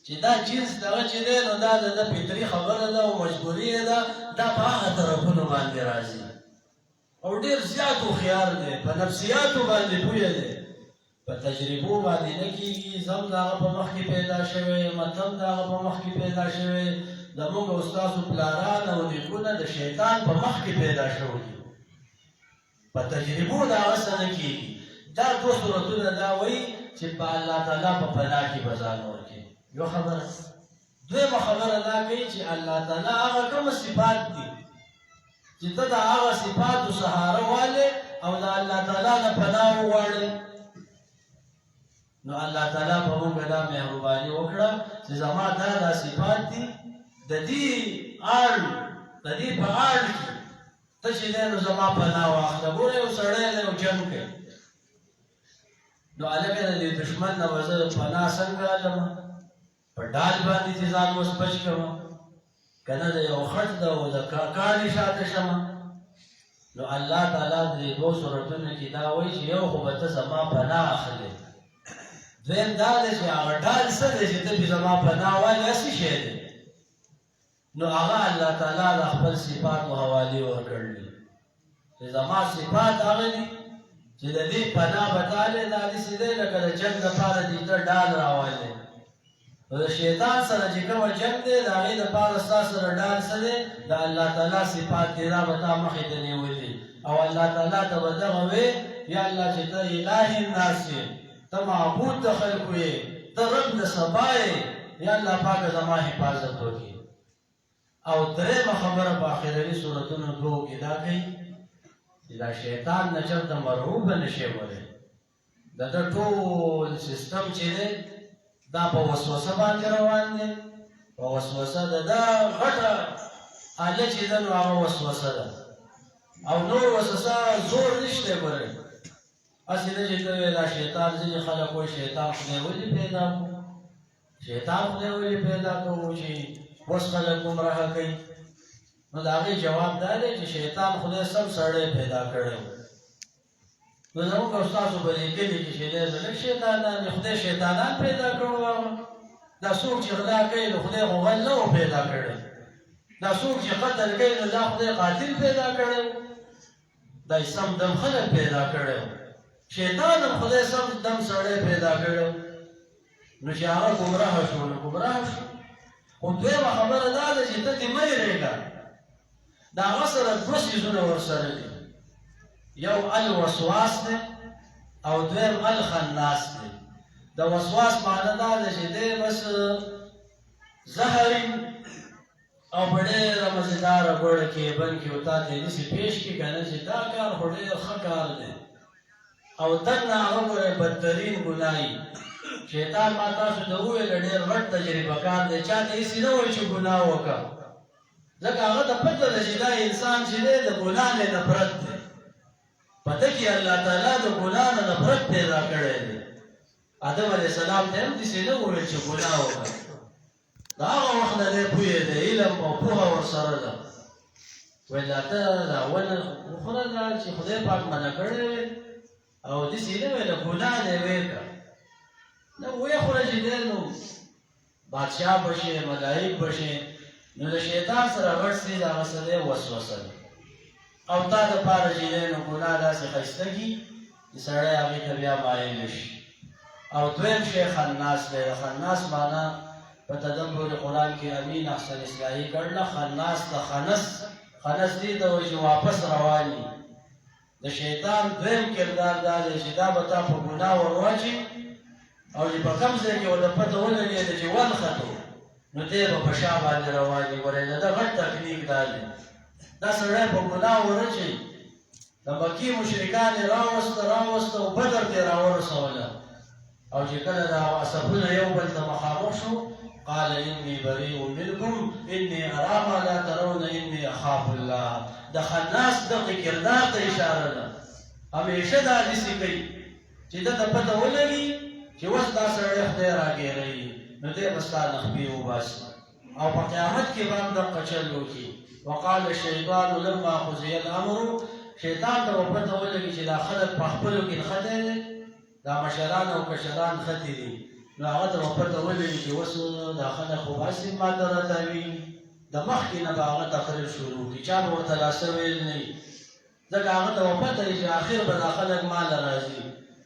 چې دا جنس دغه چې دی نو دا د فطري خبره ده او مجبوري ده دا په هغه طرفونو باندې راځي او ډېر زیات هوښیار دی په نفسیاتو باندې پوهه دی په تجربو باندې نه کېږي زم د هغه په مخ کې پیدا شوی متم د هغه په مخ کې پیدا شوی زموږ استادو پلاران او نیکونه د شیطان په مخ کې پیدا شوي دي په تجربو د هغه څه نه کېږي دا دوه صورتونه دا وایي چې په الله تعالی په پناه کې به ځان ورکړي یو خبره دویمه خبره دا کوي چې الله تعالی هغه کوم صفات دي چې ته د هغه صفاتو سهاره والې او د الله تعالی نه پناه وغواړې نو الله تعالی په موږ دا مهرباني وکړه چې زما دا صفات دي د دې په اړ کې ته چې دی نو زما پناه واخله ګوره یو سړی دی او جنګ کوي نو هلکه د دې دښمن نه به زه پناه څنګه علمه په ډال باندې چې ځان اوس بچ کړم که نه د یو خټ ده او د کاڼي شاته شمه نو الله تعالی د دې دوه صورتونو کې دا وایي چې یو خو به ته زما پناه اخلې دویم دا دی چې هغه ډال څه دی چې ته پې زما پناه والې هسې شی دی نو هغه الله تعالی د خپل صفاتو حوالې ورکړلي چې زما صفات هغه دي چې د دې پناه به تالې دا داسې دی لکه د جنګ دپاره دې ته ډال راولې نو د شیطان سره چې کومه جنګ دی د هغې دپاره ستا سره ډال څه دی د الله تعالی صفات دی دا به تا مخې ته نیولي او الله تعالی ته به دغه وې یا الله چې ته اله الناس یې ته معبود د خلکو یې ته رب د سبا یې یا الله پاکه زما حفاظت وکړي او درېیمه خبره په اخروي صورتونو دوو کې دا کوي چې دا شیطان نه چېرته مرعوبه نه شي ولی د ده ټول سیستم چې دی دا په وسوسه باندې روان دی په وسوسه د ده غټه آله چې ده نو هغه وسوسه ده او نور وسوسه زور نشته ګورئ هسې نه چې ته وایې دا شیطان ځینې خلک وایي شیطان خدای ولې پیدا کړو شیطان خدای ولې پیدا کړو چې اوس خلک ګمراه کوي نو د هغې جواب دا دی چې شیطان خدای سم سړی پیدا کړی نو زموږ استادو به لیکلي چې لږ شیطانان دي خدای شیطانان پیدا کړو هغه دا څوک چې غلا کوي نو خدای خو غل نه و پیدا کړی دا څوک چې قتل کوي نو دا خدای قاتل پیدا کړی دا یې سم دم خلک پیدا کړی شیطان هم خدای سم دم سړی پیدا کړی نو چې هغه ګمراه شو نو ګمراه شو خو دویمه خبره دا ده چې ته دې مه یېرېږه د هغه سره دوه څیزونه ورسره دي یو الوسواس دی او دویم الخناس دی د وسواس معنی دا ده چې دی بس زهري او په ډېره مزېداره ګوړه کې بند کې او تا ته یې داسې پېش کړي که نه چې دا کار خو ډېر ښه کار دی او دن نه هغه ګوره بدترین ګناه شیطان ما تاسو ته وویله ډېر غټ تجربه کار دی چا ته هېڅ نه وایي چې ګناه وکړه ځکه هغه ته پته ده چې دا انسان چې دی د ګناه نه نفرت دی پته کې الله تعالی د ګناه نه نفرت پیدا کړی دی آدم علیه السلام ته هم داسې نه وویل چې ګناه وکړه د هغه وخت نه دی پوهې د علم او پوهه ورسره ده ویل ته دا ونه وخوره ده چې خدای پاک منع کړی وی او داسې نه ویله ګناه دی ویې کړه نه ویې خوره چې دی نو بادشاه بشي ملایک بشي نو د شیطان سره غټ څیز هغه څه دی وسوسه ده او تا دپاره چې دی نو ګناه داسې ښایسته کي چې سړی هغې ته بیا مایل شي او دویم شی خناس دی د خناس معنا په تدبر قرآن کې امین احسن اصلاحي کړله خناس د خنس دې ته وایي چې واپس رواني د شیطان دویم کردار دا دی چې دا به تا په ګناه ور واچي او چې په کوم ځای کې ورته پته ولګېده چې ونښتو نو دی به په شا باندې رواني ګورئ د ده غټ تکنیک دا دی دا سړی په ګناه ورچوي د مکې مشرکان یې راوسته او بدر ته یې راورسوله او چې کله دا صفونه یو بل ته مخامخ شو قال اني بريء منكم اني ارى ما لا ترون اني اخاف الله د خناس دغه کردار ته اشاره ده همیشه دا داسې کوي چې ده ته پته ولګي چې اوس دا سړی خدای راګېروي نو دی به ستا نخبې وباسي او په قیامت کې به هم دغه چل وکړي وقال الشیطان لما قضي الامر شیطان ته به پته ولګي چې دا خلک په خپلو کې نښتی دی دا مشران او کشران ښتي دي نو هغه ته به پته ولګي چې اوس دا خلک خو هسې ما ته راتاوي د مخکې نه به هغه تقریر شروع کړي چا به ورته لاسه ویل نه وي ځکه هغه ته به پته وي چې آخر به دا خلک ما له راځي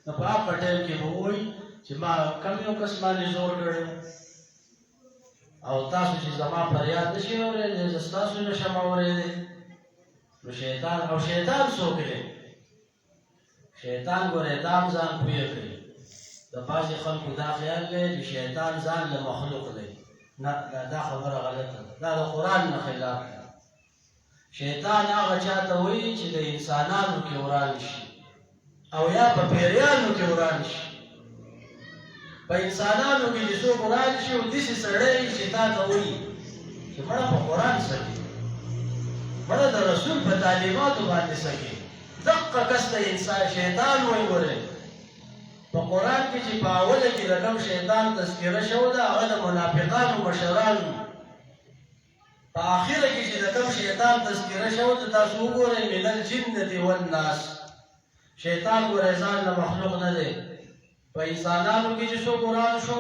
نو په هغه ټایم کې به ووایي چې ما کم یو کس باندې زور کړی او تاسو چې زما فریاد نشئ اورېدی زه ستاسو نشم اورېدی نو شیطان او شیطان څوک دی شیطان ګورې دا هم ځان پویه کوي د بعضې خلکو دا خیال دی چې شیطان ځان له مخلوق دی نه دا خبره غلطه ده دا د قرآن نه خلاف ده شیطان هغه چاته وایي چې د انسانانو کې وران شي او یا په پیریانو کې وران شي په انسانانو کې چې څوک وران شي او داسې سړی چې تا ته وایي چې مړه په قرآن څه کې مړه د رسول په تعلیماتو باندې څه کې دقه کس ته انسان شیطان وایي ورې په قرآن کې چې په اوله کې د کوم شیطان تذکره شوې ده هغه د منافقانو مشرانو په آخره کې چې د کوم شیطان تذکره شوې ده تاسو وګورئ من الجنة والناس شیطان ګورئ ځان له مخلوق نه دی په انسانانو کې چې څوک وران شو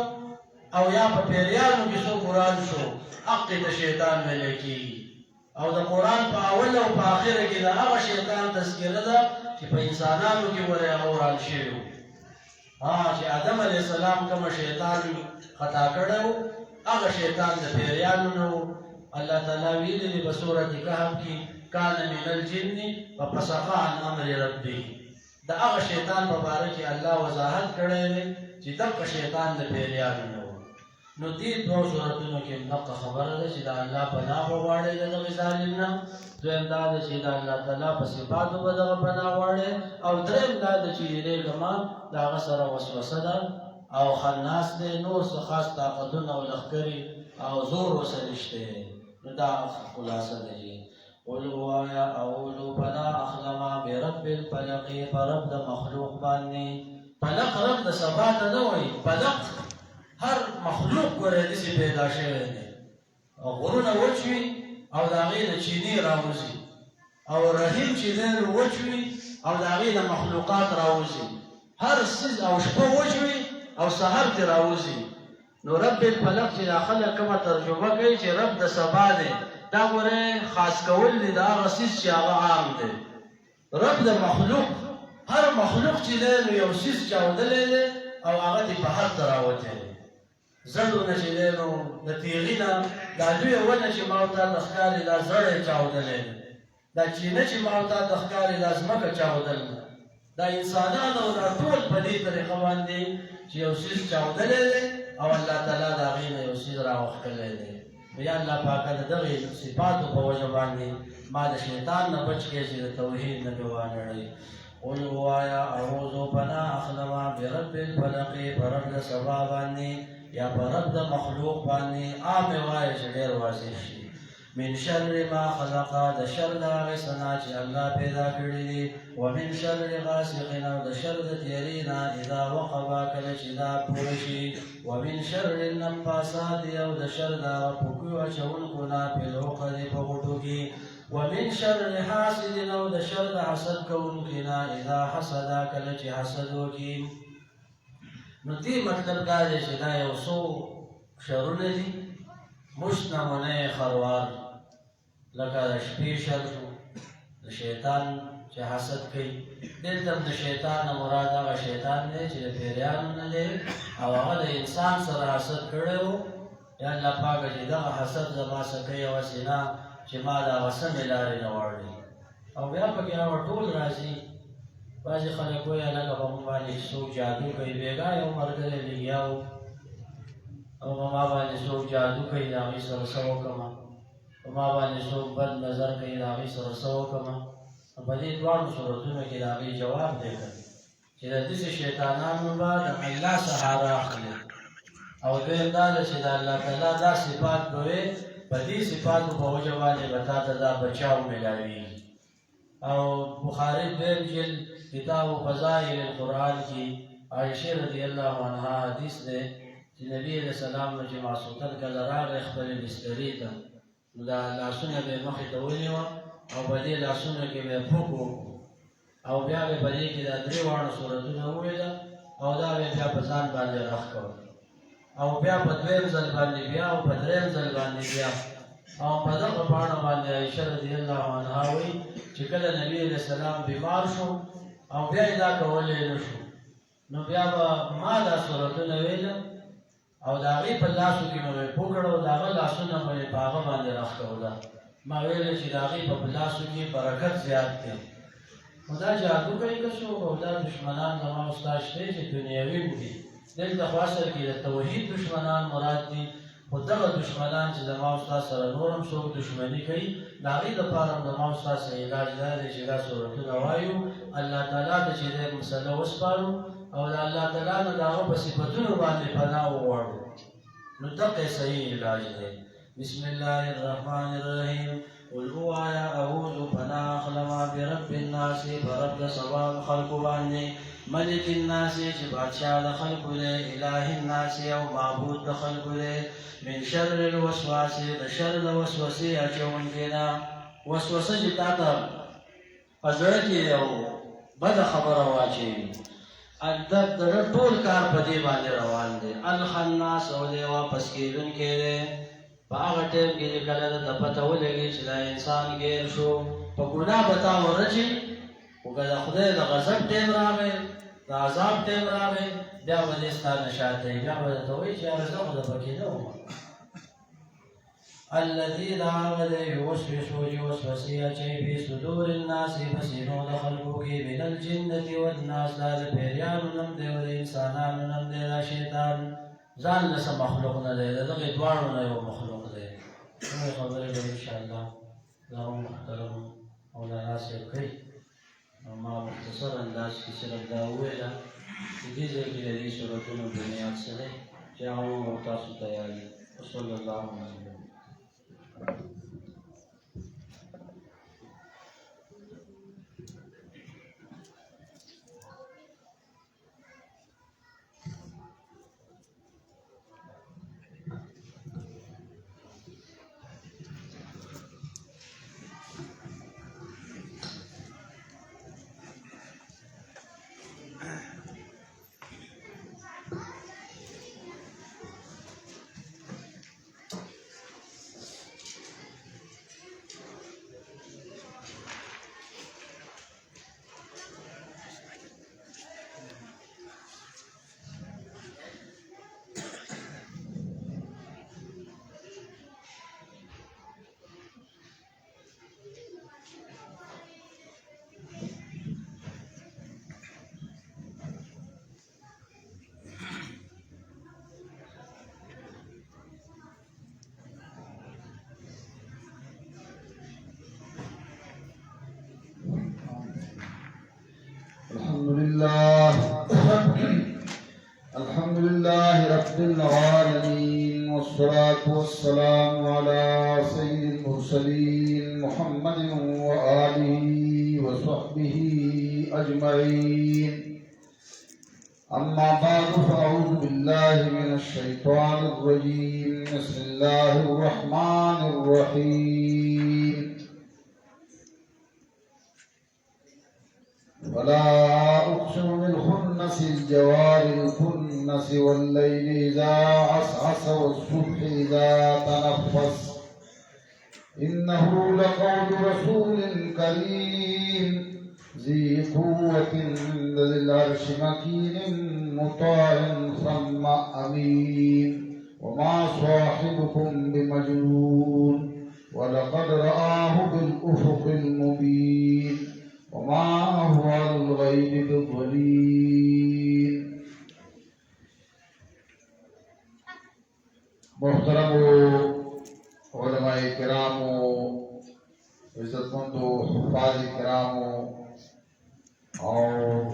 او یا په پیریانو کې څوک وران شو حق د شیطان ویلی کېږي او د قرآن په اول او په آخره کې د هغه شیطان تذکره ده چې په انسانانو کې ورې هغه وران شوي وو چې آدم علیه السلام کومه شیطان خطا کړی و هغه شیطان د پیریانو نه و الله تعالی ویلي دي په سورة کهف کې کان من الجن ففسق عن امر ربه د هغه شیطان په باره کې الله وضاحت کړی دی چې دغه شیطان د پیریانو نه و نو دې دوو صورتونو کې دغه خبره ده چې د الله پناه وغواړئ د دغه ظالم نه دویم دا ده چې د الله تعالی په صفاتو به دغه پناه غواړئ او دریم دا ده چې یېرېږمه د هغه سره وسوسه ده او خناس دی نور څه خاص طاقتونه او لښکرې او زور ورسره نشته نو دا خلاصه ده چې قل ووایه اعوذ پناه اخلمه برب الفلق په رب د مخلوق باندې فلق رب د سبا ته نه وایي فلق هر مخلوق ګورې داسې پیدا شوی دی او غرونه وچ وي او د هغې نه چینې راوځي او رحیم چې دی وچ وي او د هغې نه مخلوقات راوځي هر څیز او شپه وچ وي او سحر ترې راوځي نو رب الفلق چې دا خلک کومه ترجمه کوي چې رب د سبا دی دا ګورې خاص کول دی د هغه څیز چې هغه عام دی رب د مخلوق هر مخلوق چې دی نو یو څیز چاودلی دی او هغه دې په هر ته راوتی دی زړونه چې دی نو د تیغي نه دا لویه ونه چې ما ورته ته ښکاري دا زړی چاودلی دی دا چینه چې ما ورته ته ښکاري دا ځمکه چاودل ده دا انسانان او دا ټول په دې طریقه باندې چې یو څیز چاودلی دی او الله تعالی د هغې نه یو څیز راوښکلی دی نو یا الله پاکه د دغې صفاتو په وجه باندې ما د شیطان نه بچ کړې چې د توحید نه مې وانړئ قل ووایه اعوذ پناه اخلمه برب الفلق په رب د سبا باندې یا په رب د مخلوق باندې عامې وایه چې ډېر واضح شي من شر ما خلق د شر د هغې څه نه چې الله پیدا کړي دي ومن شر غاسق او د شر د تیرې نه اذا وقب کله چې دا پوره شي ومن شر النفاثات او د شر د هغه پوکیو اچونکو نه فی العقد په غوټو کې ومن شر حاسد او د شر د حسد کوونکي نه اذا حسد کله چې حسد وکړي نو دې مطلب دا دی چې دا یو څو شرونه دي مشت نمونه خروار لکه د شپې شر شو د شیطان چې حسد کوي دلته د شیطان مراد هغه شیطان دی چې د پیریانو نه دی او هغه د انسان سره حسد کړی و یا الله پاکه چې دغه حسد زما څه کوي هغسې نه چې ما د هغه سمې لارې نه واړوي او بیا پکې هغه ټول راځي بعضې خلک وایي هلکه په موږ باندې څوک جادو کوي بېګا یو ملګری لګیا و او په ما باندې څوک جادو کوي د هغې سره څه وکړمه په ما باندې څوک بد نظر کوي د هغې سره څه وکړمه په دې دواړو صورتونو کې د هغې جواب دی چې د داسې شیطانانو به د الله سهاره اخلي او دویم دا ده چې د الله تعالی دا صفات به وي په دې صفاتو په وجه باندې به تا ته دا بچاو میلاویږي او بخاري دویم جلد کتاب فضائل القرآن کې عایشه رضی الله عنها حدیث دی چې نبی علیہ السلام نه چې ماسوتن کله راغی خپلې بسترې ته نو دا لاسونه به یې مخې ته ونیوه او په دې لاسونو کې به یې پوک وکړو او بیا به په دې کې دا درې واړه صورتونه وویله او دا به بیا په ځان باندې رخ کول او بیا په دویم ځل باندې بیا او په دریم ځل باندې بیا او په دغه پاڼه باندې عایشه رضی الله عنها وایي چې کله نبی علیه السلام بیمار شو او بیا یې دا کولی نه شو نو بیا به ما دا سورتونه ویله او د هغې په لاسو کې مې پوه کړه او د هغه لاسونه مې په هغه باندې راښکوله ما ویله چې د هغې په لاسو کې برکت زیات دی نو دا جادو کوي که څوک او دا دشمنان زما او ستا شته چې دنیوي دي دلته خو اصل کې د توحید دشمنان مراد دي خو دغه دشمنان چې زما او ستا سره نور هم څوک دشمني کوي د هغې دپاره هم زما او ستا سره علاج دا دی چې دا سورتونه وایو الله تعالی ته چې دی مسله وسپارو او د الله تعالی نه د هغه په صفتونو باندې پناه وغواړو نو دغه صحیح علاج دی بسم الله الرحمن الرحیم قل اوایا اعوذ پناه اخلما برب الناس برب سبا خلق باندې ملک الناس چې بادشاہ د خلقو دی اله الناس او معبود د خلقو دی من شر الوسواس د شر د وسوسې اچونکي نه وسوسه چې تا ته په زړه کې یو بده خبره واچوي د ټول کار په دې باندې روان دی الخناس او دی واپس کېدونکی دی په هغه ټیم کې چې کله د پته ولګي چې دا انسان ګیر شو په ګناه به تا ورچي خو که د خدای د غضب ټیم راغی د عذاب ټیم راغی بیا به دې ستا نه شاته وي بیا به درته وایي چې یاره زه خو د پکې نه وم الذي دا هغه دی یوسوس چې وسوسې اچوي فی صدور الناس په سینو د خلکو کې من الجنة والناس دا د پیریانو نوم دی او د انسانانو نوم دی دا شیطان ځان له څه مخلوق نه دی د دغې دواړو نه یو مخلوق دی نوې خبرې به انشاءالله دا هم محترم مولانا صاحب کوي او ما مختصر انداز کې صرف دا وویله چې دې ځای کې د دې صورتونو بنیاد څه دی چې هغه مو تاسو ته یاد وي وصلی الله علیه الحمد لله رب العالمين والصلاة والسلام على سيد المرسلين محمد وآله وصحبه أجمعين أما بعد فأعوذ بالله من الشيطان الرجيم بسم الله الرحمن الرحيم ولا أقسم بالخنس الجوار الكنس والليل إذا عسعس والصبح إذا تنفس إنه لقول رسول كريم ذي قوة عند ذي العرش مكين مطاع ثم أمين وما صاحبكم بمجنون ولقد رآه بالأفق المبين وما هو على الغيب بضليل محترم علماء کرام عزتمند حفاظ کرام اور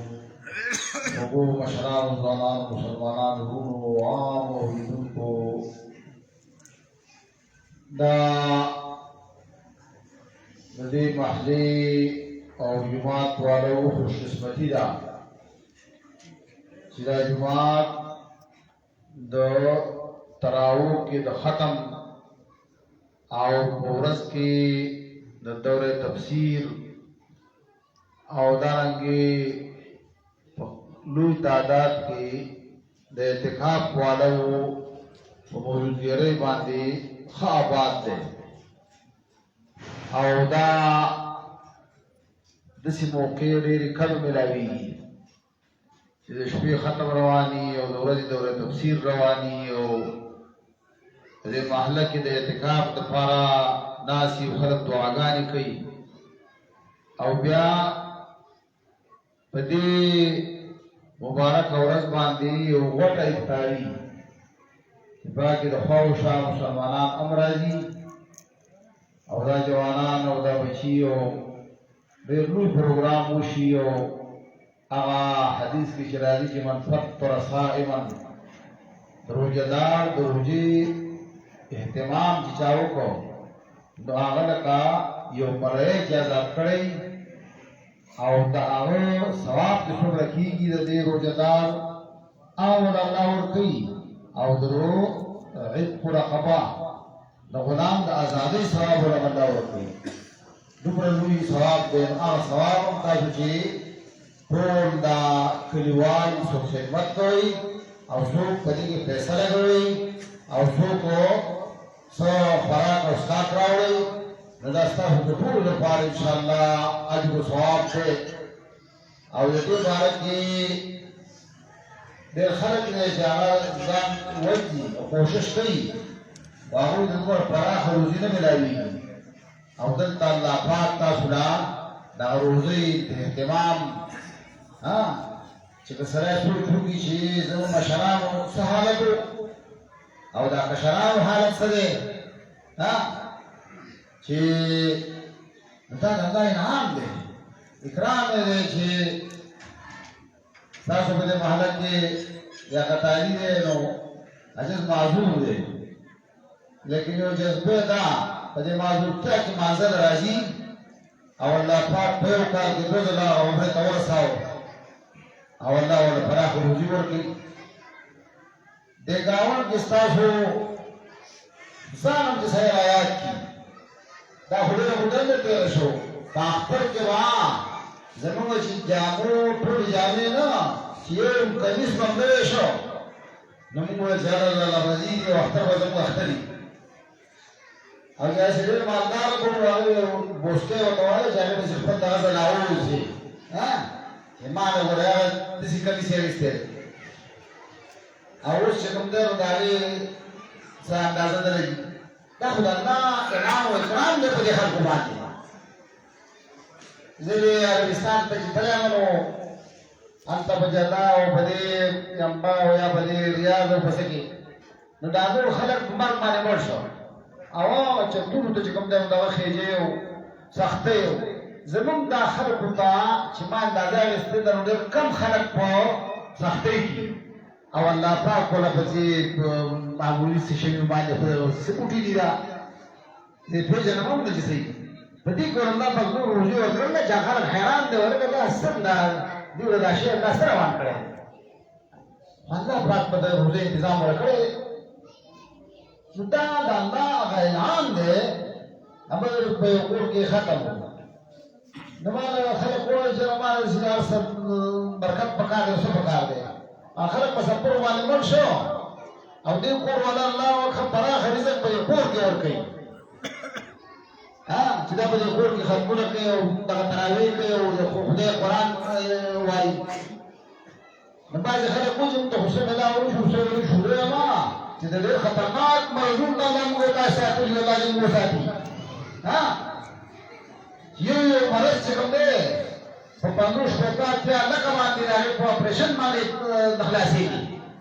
حقوق مشران زنان مسلمانان رونو عام اوریدن کو دا دې محلي او جماعت والو خوش قسمتی دا چې دا جماعت د تراو کې د ختم او ورځ کې د دوره تفسیر او دارنګه لوی تعداد کې د اعتکاف والو په موجودګۍ باندې ښه آباد دی او دا داسې موقع ډېرې کم ملاویږي چې د شپې ختم رواني او د ورځې دوره تفسیر رواني او په دې محله کې د اعتکاف دپاره ناستي او خلک دعاګانې کوي او بیا په دې مبارکه ورځ باندې یو غوټه افطاري چې پکې د خواوشا مسلمانان هم راځي او دا جوانان او دا بچي او ډېر لوی پروګرام وشي او هغه حدیث کې چې راځي چې من فطر صائما د روژهدار د روژې اهتمام چې چا وکړو نو هغه لکه یو پرې چې آزاد کړی او د هغه ثواب چې څومره کېږي د دې روژهدار او د الله ورکوي او درو عتق رقبه د غلام د ازادۍ ثواب ورته الله ورکوي دومره لوی ثواب دی هغه ثواب هم تاسو چې ټول دا کلیوال څوک خدمت کوي او څوک په دې کې پیسې لګوي او څوک څو خوراک او څښاک راوړي نو دا ستاسو د ټولو لپاره انشاءالله اجر او ثواب دی او د دې باره کې ډېر خلک دی چې هغه ځان وژني او کوشش کوي خو هغوی ته دومره پراخه روزي نه میلاویږي او دلته الله پاک تاسو له دغه روزۍ د اهتمام چې که سړی سوچ وکړي چې زموږ مشرانو څه حالت او دا کشرانو حالت څه دی چې دا د الله انعام دی اکرام دی چې تاسو په دې محله کې یا قطاري دی نو عجز معذور دی لیکن یو جذبه دا په دې معذورتیا کې منزل راځي او الله پاک په یو کال کې 2 ځله عمره ته ورساو او الله ورته پراخه روزي ورکړي دې ګاون کې ستاسو ځان هم ځای آیات کی دا هډه هډه تیر شو په اختر کې وا زموږ چې جامو ټول جامې نه چې یو کمیس باندې شو نو موږ ځاله الله مزید او اختر به زموږ اختري او یا چې ډېر مالدار کوم راغلی بوسکې ورته وایي چې هغه به خپل دغه ځای راووځي چې ما نه وره داسې کمیس یې ایستلی او اوس چې کوم دی نو د هغې څه اندازه نه لګي دا خو د الله انعام او اکرام دی په دې خلکو باندې زه دې عربستان ته چې تللی یم نو هلته په جده او په دې چمبا او یا په دې ریاض او پسې کې نو دا ټول خلک په مرګ باندې مړ شو او هغه چتونو ته چې کوم دی نو دغه خېجې او سختۍ او زمونږ دا خلکو ته چې ما اندازه اخیستې ده نو ډېر کم خلک په سختۍ کې او الله پاک ولا پسې معمولي څه شی باندې څه کوټي دي دا دې پیژنه مو نه چې په دې کور الله پاک نور روزي ورکړل چې خلک حیران دي ورته دا څنګه دی دا شی دا سره روان کړي الله پاک په دې روزي تنظیم ورکړي نو دا د الله غیلان دی امر په کور کې ختم نو ما خلک وایي چې ما سره برکت پکار دی څه پکار دی اخر په سفر باندې مړ شو او دې کور ولا الله وکړه پراخ رزق په کور کې ورکړي چې دا په کور کې خلکونه کوي او دغه تراویح کوي او خدای قرآن وایي نو بعضې خلک وایي چې موږ ته حسین الله وایي شروع ما چې د ډېر خطرناک مرضونو نه الله موږ ته ساتلي الله دې موږ ساتي یو مرض چې کوم دی په 50 شپږ اتیا لکه باندې د هغې په اپرېشن باندې د خلاصېږي